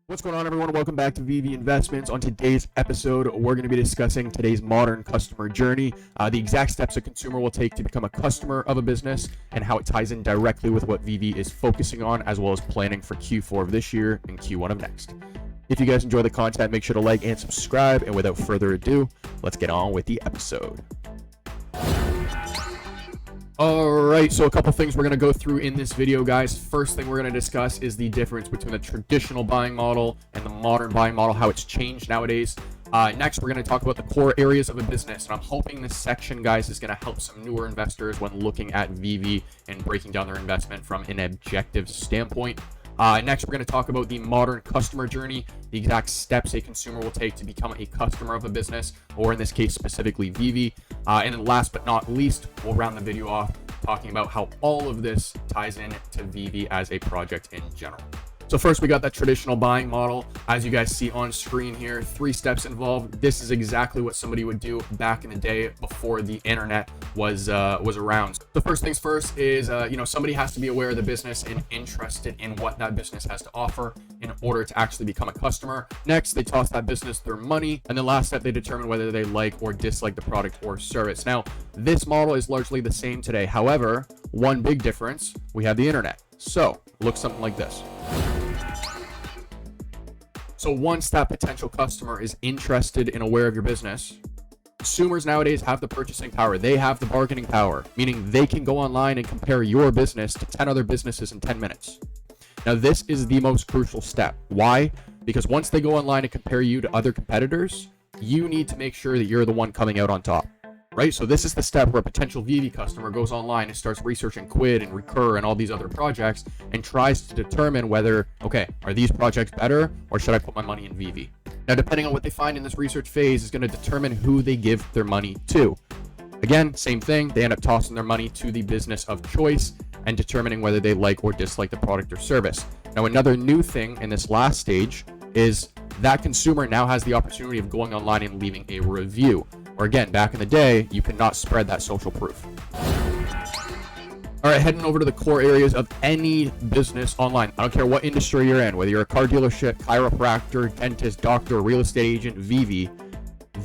What's going on, everyone? Welcome back to VeVe Investments. On today's episode, we're going to be discussing today's modern customer journey, the exact steps a consumer will take to become a customer of a business, and how it ties in directly with what VeVe is focusing on, as well as planning for Q4 of this year and Q1 of next. If you guys enjoy the content, make sure to like and subscribe. And without further ado, let's get on with the episode. Alright, so a couple things we're going to go through in this video, guys. First thing we're going to discuss is the difference between the traditional buying model and the modern buying model, how it's changed nowadays. Next, we're going to talk about the core areas of a business, and I'm hoping this section, guys, is going to help some newer investors when looking at VeVe and breaking down their investment from an objective standpoint. Next, we're going to talk about the modern customer journey, the exact steps a consumer will take to become a customer of a business, or in this case, specifically VeVe. And then last but not least, we'll round the video off talking about how all of this ties in to VeVe as a project in general. So first, we got that traditional buying model. As you guys see on screen here, 3 steps involved. This is exactly what somebody would do back in the day before the internet was around. The first things first is, somebody has to be aware of the business and interested in what that business has to offer in order to actually become a customer. Next, they toss that business their money. And then last step, they determine whether they like or dislike the product or service. Now, this model is largely the same today. However, one big difference, we have the internet. So, looks something like this. So once that potential customer is interested and aware of your business, consumers nowadays have the purchasing power. They have the bargaining power, meaning they can go online and compare your business to 10 other businesses in 10 minutes. Now, this is the most crucial step. Why? Because once they go online and compare you to other competitors, you need to make sure that you're the one coming out on top. Right? So this is the step where a potential VeVe customer goes online and starts researching Quid and Recur and all these other projects and tries to determine whether, okay, are these projects better or should I put my money in VeVe? Now, depending on what they find in this research phase is going to determine who they give their money to. Again, same thing. They end up tossing their money to the business of choice and determining whether they like or dislike the product or service. Now, another new thing in this last stage is that consumer now has the opportunity of going online and leaving a review. Or again, back in the day, you could not spread that social proof. All right, heading over to the core areas of any business online. I don't care what industry you're in, whether you're a car dealership, chiropractor, dentist, doctor, real estate agent, VeVe.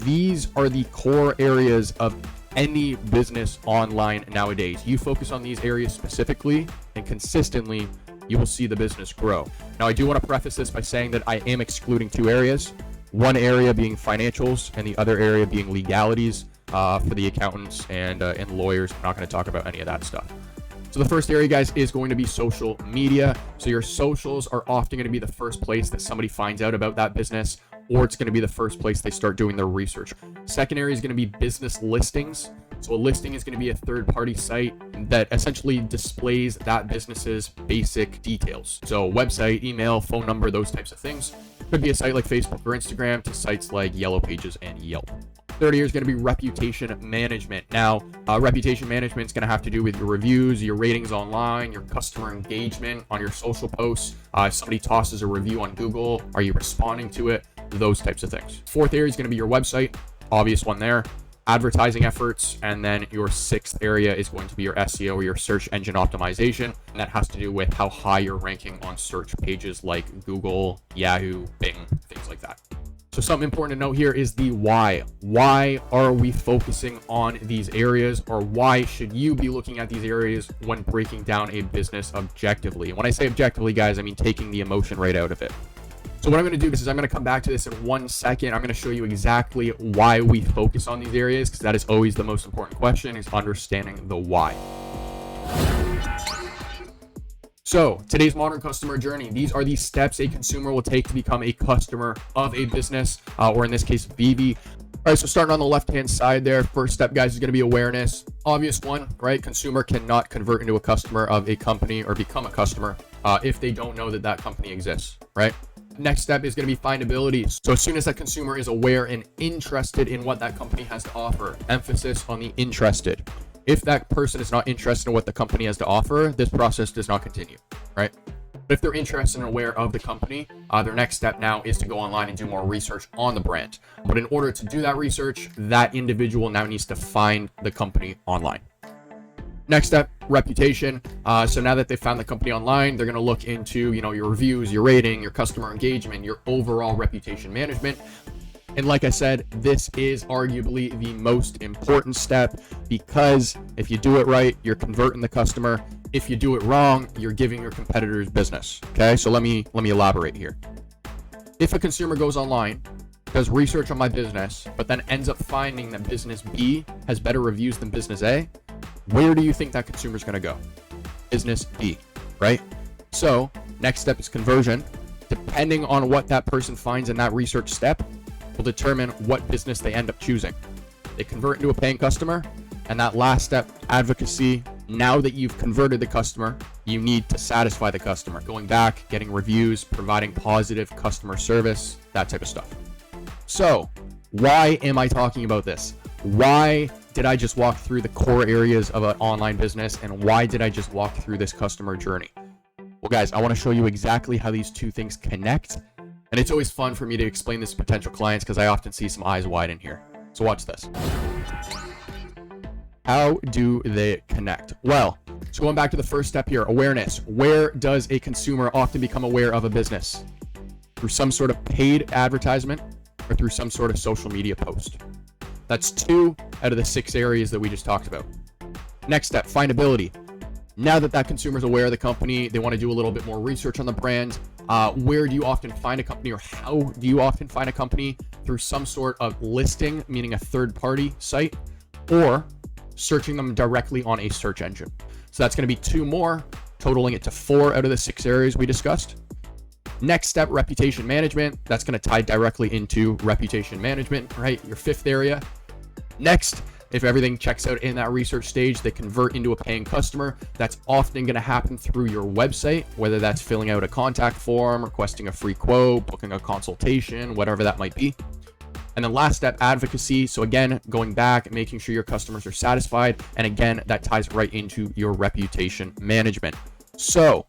These are the core areas of any business online nowadays. You focus on these areas specifically and consistently, you will see the business grow. Now, I do want to preface this by saying that I am excluding 2 areas. One area being financials and the other area being legalities for the accountants and lawyers. I'm not going to talk about any of that stuff. So the first area, guys, is going to be social media. So your socials are often going to be the first place that somebody finds out about that business, or it's going to be the first place they start doing their research. Second area is going to be business listings. So a listing is going to be a third-party site that essentially displays that business's basic details. So website, email, phone number, those types of things. Could be a site like Facebook or Instagram to sites like Yellow Pages and Yelp. Third area is going to be reputation management. Now, reputation management is going to have to do with your reviews, your ratings online, your customer engagement on your social posts. If somebody tosses a review on Google, are you responding to it? Those types of things. Fourth area is going to be your website. Obvious one there. Advertising efforts. And then your 6th area is going to be your SEO, or your search engine optimization. And that has to do with how high you're ranking on search pages like Google, Yahoo, Bing, things like that. So something important to note here is the why. Why are we focusing on these areas, or why should you be looking at these areas when breaking down a business objectively? And when I say objectively, guys, I mean taking the emotion right out of it. So what I'm going to do is I'm going to come back to this in 1 second. I'm going to show you exactly why we focus on these areas, because that is always the most important question, is understanding the why. So today's modern customer journey, these are the steps a consumer will take to become a customer of a business, or in this case, VeVe. All right, so starting on the left-hand side there, first step, guys, is going to be awareness. Obvious one, right? Consumer cannot convert into a customer of a company or become a customer if they don't know that that company exists, right? Next step is going to be findability. So as soon as that consumer is aware and interested in what that company has to offer, emphasis on the interested. If that person is not interested in what the company has to offer, this process does not continue, right? But if they're interested and aware of the company, their next step now is to go online and do more research on the brand. But in order to do that research, that individual now needs to find the company online. Next step, reputation. So now that they've found the company online, they're going to look into, your reviews, your rating, your customer engagement, your overall reputation management. And like I said, this is arguably the most important step, because if you do it right, you're converting the customer. If you do it wrong, you're giving your competitors business. Okay, so let me elaborate here. If a consumer goes online, does research on my business, but then ends up finding that business B has better reviews than business A, where do you think that consumer is going to go? Business B, right? So next step is conversion. Depending on what that person finds in that research step will determine what business they end up choosing. They convert into a paying customer, and that last step, advocacy. Now that you've converted the customer, you need to satisfy the customer. Going back, getting reviews, providing positive customer service, that type of stuff. So why am I talking about this? Why did I just walk through the core areas of an online business, and why did I just walk through this customer journey? Well, guys, I want to show you exactly how these two things connect. And it's always fun for me to explain this to potential clients because I often see some eyes wide in here. So watch this. How do they connect? Well, so going back to the first step here, awareness. Where does a consumer often become aware of a business? Through some sort of paid advertisement or through some sort of social media post. That's 2 out of the 6 areas that we just talked about. Next step, findability. Now that that consumer is aware of the company, they want to do a little bit more research on the brand. Where do you often find a company, or how do you often find a company? Through some sort of listing, meaning a third-party site, or searching them directly on a search engine. So that's going to be 2 more, totaling it to 4 out of the 6 areas we discussed. Next step, reputation management. That's going to tie directly into reputation management, right? Your 5th area. Next, if everything checks out in that research stage, they convert into a paying customer. That's often going to happen through your website, whether that's filling out a contact form, requesting a free quote, booking a consultation, whatever that might be. And then last step, advocacy. So again, going back, making sure your customers are satisfied. And again, that ties right into your reputation management. So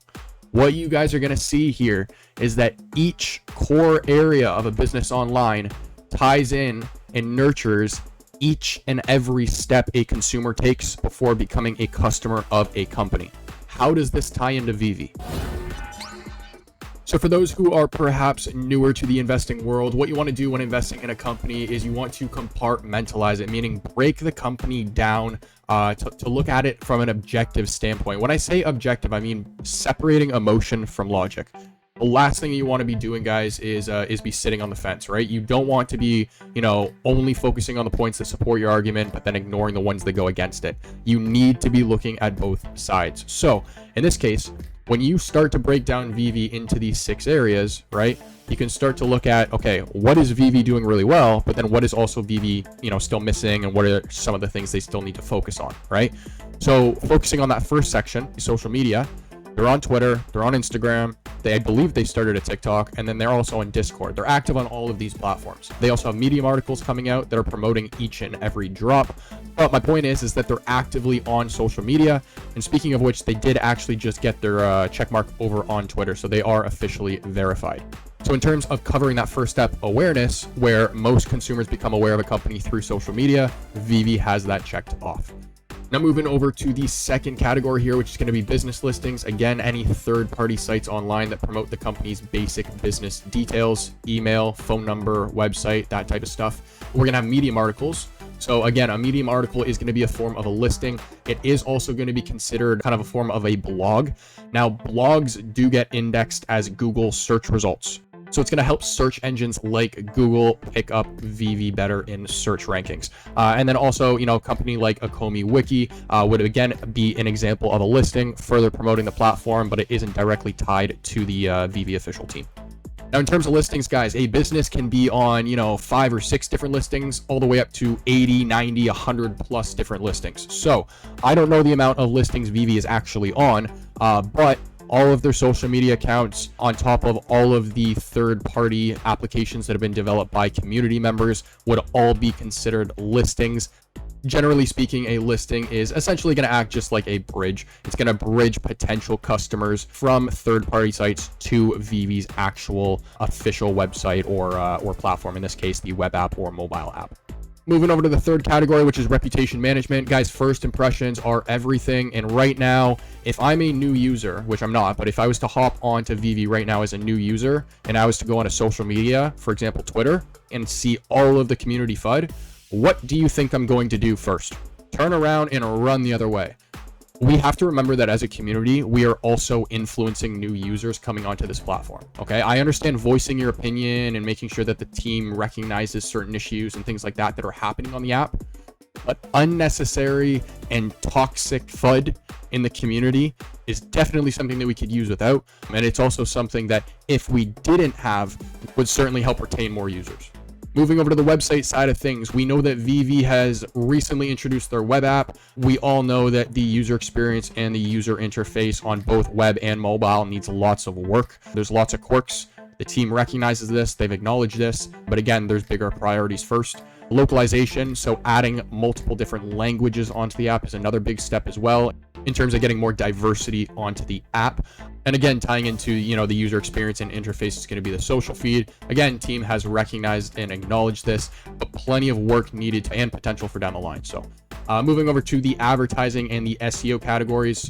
what you guys are going to see here is that each core area of a business online ties in and nurtures each and every step a consumer takes before becoming a customer of a company. How does this tie into VeVe? So for those who are perhaps newer to the investing world, what you want to do when investing in a company is you want to compartmentalize it, meaning break the company down to look at it from an objective standpoint. When I say objective, I mean separating emotion from logic. The last thing you want to be doing, guys, is be sitting on the fence, right? You don't want to be, only focusing on the points that support your argument, but then ignoring the ones that go against it. You need to be looking at both sides. So in this case, when you start to break down VeVe into these 6 areas, right, you can start to look at, okay, what is VeVe doing really well, but then what is also VeVe, still missing, and what are some of the things they still need to focus on, right? So focusing on that first section, social media, they're on Twitter, they're on Instagram, I believe they started a TikTok, and then they're also on Discord. They're active on all of these platforms. They also have Medium articles coming out that are promoting each and every drop. But my point is that they're actively on social media. And speaking of which, they did actually just get their check mark over on Twitter, so they are officially verified. So in terms of covering that first step, awareness, where most consumers become aware of a company through social media, VeVe has that checked off. Now moving over to the second category here, which is going to be business listings. Again, any third-party sites online that promote the company's basic business details, email, phone number, website, that type of stuff. We're going to have Medium articles. So again, a Medium article is going to be a form of a listing. It is also going to be considered kind of a form of a blog. Now, blogs do get indexed as Google search results. So it's going to help search engines like Google pick up VeVe better in search rankings. And then also, a company like Ecomi Wiki would again be an example of a listing, further promoting the platform, but it isn't directly tied to the VeVe official team. Now, in terms of listings, guys, a business can be on, 5 or 6 different listings, all the way up to 80, 90, 100 plus different listings. So I don't know the amount of listings VeVe is actually on, but all of their social media accounts, on top of all of the third-party applications that have been developed by community members, would all be considered listings. Generally speaking, a listing is essentially going to act just like a bridge. It's going to bridge potential customers from third-party sites to VeVe's actual official website or platform, in this case, the web app or mobile app. Moving over to the third category, which is reputation management. Guys, first impressions are everything. And right now, if I'm a new user, which I'm not, but if I was to hop onto VeVe right now as a new user and I was to go onto social media, for example, Twitter, and see all of the community FUD, what do you think I'm going to do first? Turn around and run the other way. We have to remember that as a community, we are also influencing new users coming onto this platform. Okay, I understand voicing your opinion and making sure that the team recognizes certain issues and things like that that are happening on the app, but unnecessary and toxic FUD in the community is definitely something that we could use without. And it's also something that if we didn't have, would certainly help retain more users. Moving over to the website side of things, we know that VeVe has recently introduced their web app. We all know that the user experience and the user interface on both web and mobile needs lots of work. There's lots of quirks. The team recognizes this, they've acknowledged this, but again, there's bigger priorities first. Localization, so adding multiple different languages onto the app is another big step as well in terms of getting more diversity onto the app. And again, tying into, the user experience and interface is going to be the social feed. Again, team has recognized and acknowledged this, but plenty of work needed and potential for down the line. So moving over to the advertising and the SEO categories,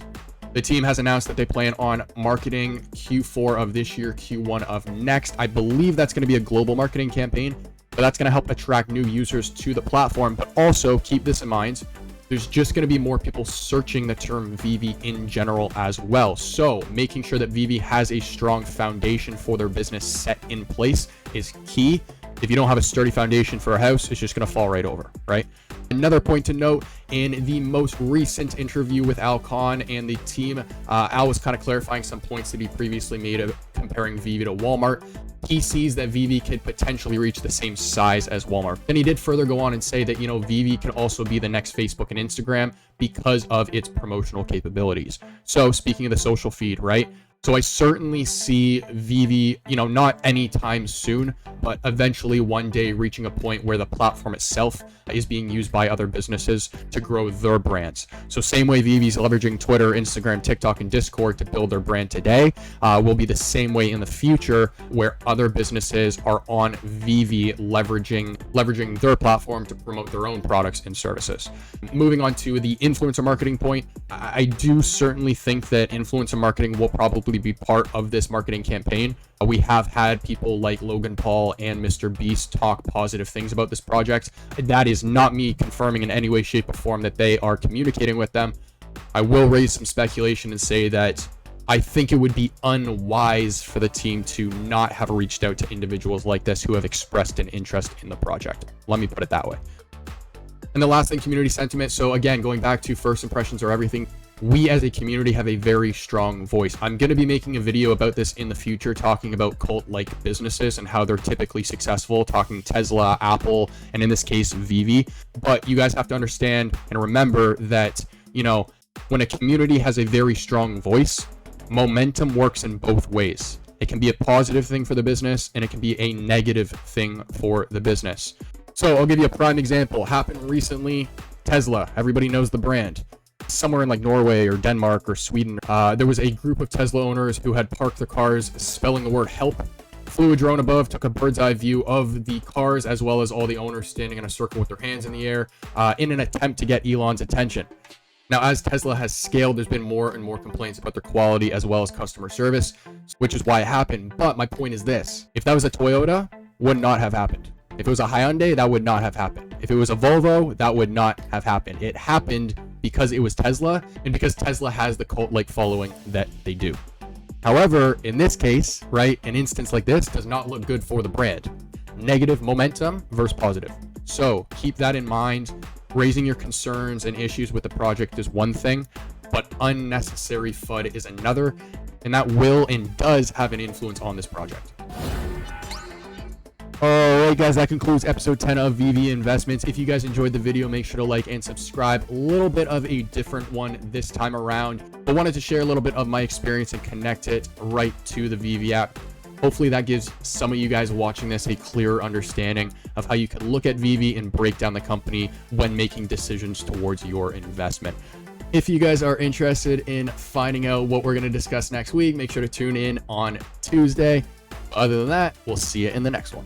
the team has announced that they plan on marketing Q4 of this year, Q1 of next. I believe that's going to be a global marketing campaign, but that's going to help attract new users to the platform. But also keep this in mind, there's just going to be more people searching the term VeVe in general as well. So making sure that VeVe has a strong foundation for their business set in place is key. If you don't have a sturdy foundation for a house, it's just going to fall right over, right? Another point to note, in the most recent interview with Al Khan and the team, Al was kind of clarifying some points that he previously made of comparing VeVe to Walmart. He sees that VeVe could potentially reach the same size as Walmart. Then he did further go on and say that, VeVe can also be the next Facebook and Instagram because of its promotional capabilities. So speaking of the social feed, right? So I certainly see VeVe, not anytime soon, but eventually one day reaching a point where the platform itself is being used by other businesses to grow their brands. So same way VeVe's leveraging Twitter, Instagram, TikTok, and Discord to build their brand today, will be the same way in the future where other businesses are on VeVe leveraging their platform to promote their own products and services. Moving on to the influencer marketing point, I do certainly think that influencer marketing will probably be part of this marketing campaign. We have had people like Logan Paul and Mr. Beast talk positive things about this project. That is not me confirming in any way, shape, or form that they are communicating with them. I will raise some speculation and say that I think it would be unwise for the team to not have reached out to individuals like this who have expressed an interest in the project. Let me put it that way. And the last thing, community sentiment. So again, going back to first impressions are everything. We as a community have a very strong voice. I'm going to be making a video about this in the future, talking about cult-like businesses and how they're typically successful, talking Tesla, Apple, and in this case, VeVe. But you guys have to understand and remember that, when a community has a very strong voice, momentum works in both ways. It can be a positive thing for the business and it can be a negative thing for the business. So I'll give you a prime example. Happened recently, Tesla. Everybody knows the brand. Somewhere in like Norway or Denmark or Sweden, there was a group of Tesla owners who had parked their cars spelling the word help, flew a drone above, took a bird's eye view of the cars as well as all the owners standing in a circle with their hands in the air in an attempt to get Elon's attention. Now, as Tesla has scaled, there's been more and more complaints about their quality as well as customer service, which is why it happened. But my point is this: if that was a Toyota, would not have happened. If it was a Hyundai, that would not have happened. If it was a Volvo, that would not have happened. It happened because it was Tesla and because Tesla has the cult-like following that they do. However, in this case, right, an instance like this does not look good for the brand. Negative momentum versus positive. So keep that in mind. Raising your concerns and issues with the project is one thing, but unnecessary FUD is another, and that will and does have an influence on this project. Alright guys, that concludes episode 10 of VeVe Investments. If you guys enjoyed the video, make sure to like and subscribe. A little bit of a different one this time around, but wanted to share a little bit of my experience and connect it right to the VeVe app. Hopefully that gives some of you guys watching this a clearer understanding of how you can look at VeVe and break down the company when making decisions towards your investment. If you guys are interested in finding out what we're going to discuss next week, make sure to tune in on Tuesday. Other than that, we'll see you in the next one.